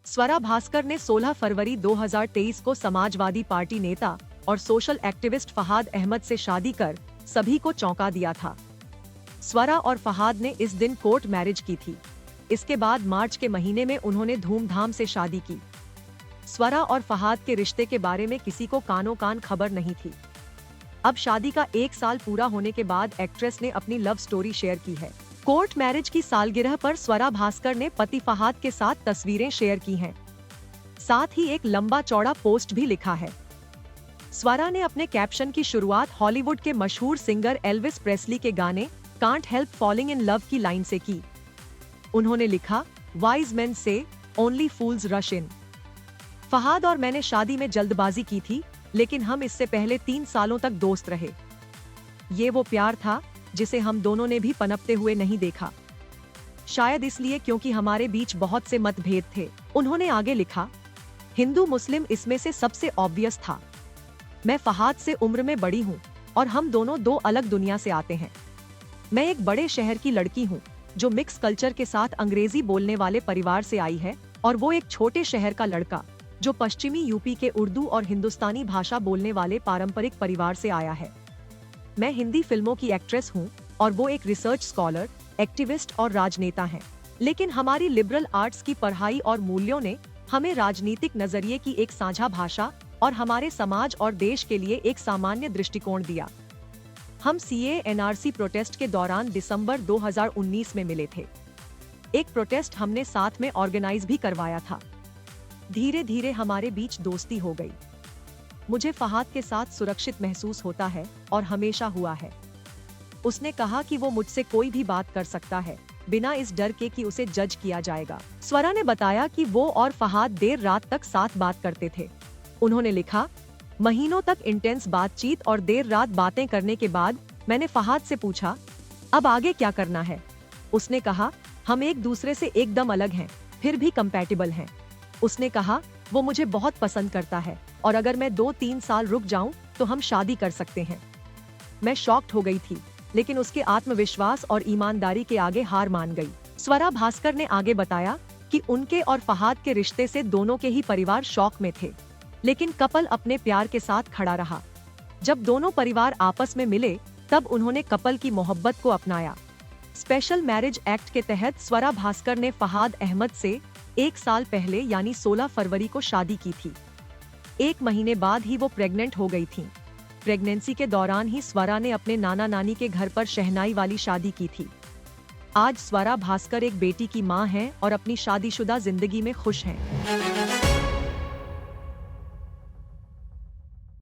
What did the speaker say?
स्वरा भास्कर ने 16 फरवरी 2023 को समाजवादी पार्टी नेता और सोशल एक्टिविस्ट फहाद अहमद से शादी कर सभी को चौंका दिया था। स्वरा और फहाद ने इस दिन कोर्ट मैरिज की थी। इसके बाद मार्च के महीने में उन्होंने धूमधाम से शादी की। स्वरा और फहाद के रिश्ते के बारे में किसी को कानों कान खबर नहीं थी। अब शादी का 1 साल पूरा होने के बाद एक्ट्रेस ने अपनी लव स्टोरी शेयर की है। कोर्ट मैरिज की सालगिरह पर स्वरा भास्कर ने पति फहाद के साथ तस्वीरें शेयर की हैं। साथ ही एक लंबा चौड़ा पोस्ट भी लिखा है। स्वरा ने अपने कैप्शन की शुरुआत हॉलीवुड के मशहूर सिंगर एल्विस प्रेस्ली के गाने can't help falling in love की लाइन से की। उन्होंने लिखा, wise men say only fools rush in. Fahad और मैंने शादी में जल्दबाजी की थी, लेकिन हम इससे पहले 3 सालों तक दोस्त रहे। ये वो प्यार था जिसे हम दोनों ने भी पनपते हुए नहीं देखा, शायद इसलिए क्योंकि हमारे बीच बहुत से मतभेद थे। उन्होंने आगे लिखा, हिंदू मुस्लिम इसमें से सबसे ऑब्वियस था। मैं फहाद से उम्र में बड़ी हूँ और हम दोनों 2 अलग दुनिया से आते हैं। मैं एक बड़े शहर की लड़की हूँ जो मिक्स कल्चर के साथ अंग्रेजी बोलने वाले परिवार से आई है, और वो एक छोटे शहर का लड़का जो पश्चिमी यूपी के उर्दू और हिंदुस्तानी भाषा बोलने वाले पारंपरिक परिवार से आया है। मैं हिंदी फिल्मों की एक्ट्रेस हूँ और वो एक रिसर्च स्कॉलर, एक्टिविस्ट और राजनेता हैं। लेकिन हमारी लिबरल आर्ट्स की पढ़ाई और मूल्यों ने हमें राजनीतिक नजरिए की एक साझा भाषा और हमारे समाज और देश के लिए एक सामान्य दृष्टिकोण दिया। हम सीए एनआरसी प्रोटेस्ट के दौरान दिसंबर 2019 में मिले थे। एक प्रोटेस्ट हमने साथ में ऑर्गेनाइज भी करवाया था। धीरे धीरे हमारे बीच दोस्ती हो गई। मुझे फहाद के साथ सुरक्षित महसूस होता है और हमेशा हुआ है। उसने कहा कि वो मुझसे कोई भी बात कर सकता है, बिना इस डर के कि उसे जज किया जाएगा। स्वरा ने बताया कि वो और फहाद देर रात तक साथ बात करते थे। उन्होंने लिखा, महीनों तक इंटेंस बातचीत और देर रात बातें करने के बाद मैंने फहाद से पूछा, अब आगे क्या करना है? उसने कहा, हम एक दूसरे से एकदम अलग हैं, फिर भी कंपैटिबल हैं। उसने कहा, वो मुझे बहुत पसंद करता है और अगर मैं 2-3 साल रुक जाऊं तो हम शादी कर सकते हैं। मैं शॉक्ड हो गई थी, लेकिन उसके आत्मविश्वास और ईमानदारी के आगे हार मान गई। स्वरा भास्कर ने आगे बताया कि उनके और फहाद के रिश्ते से दोनों के ही परिवार शौक में थे, लेकिन कपल अपने प्यार के साथ खड़ा रहा। जब दोनों परिवार आपस में मिले, तब उन्होंने कपल की मोहब्बत को अपनाया। स्पेशल मैरिज एक्ट के तहत स्वरा भास्कर ने फहाद अहमद से 1 साल पहले यानी 16 फरवरी को शादी की थी। 1 महीने बाद ही वो प्रेग्नेंट हो गई थीं। प्रेगनेंसी के दौरान ही स्वरा ने अपने नाना नानी के घर पर शहनाई वाली शादी की थी। आज स्वरा भास्कर एक बेटी की मां हैं और अपनी शादीशुदा जिंदगी में खुश हैं।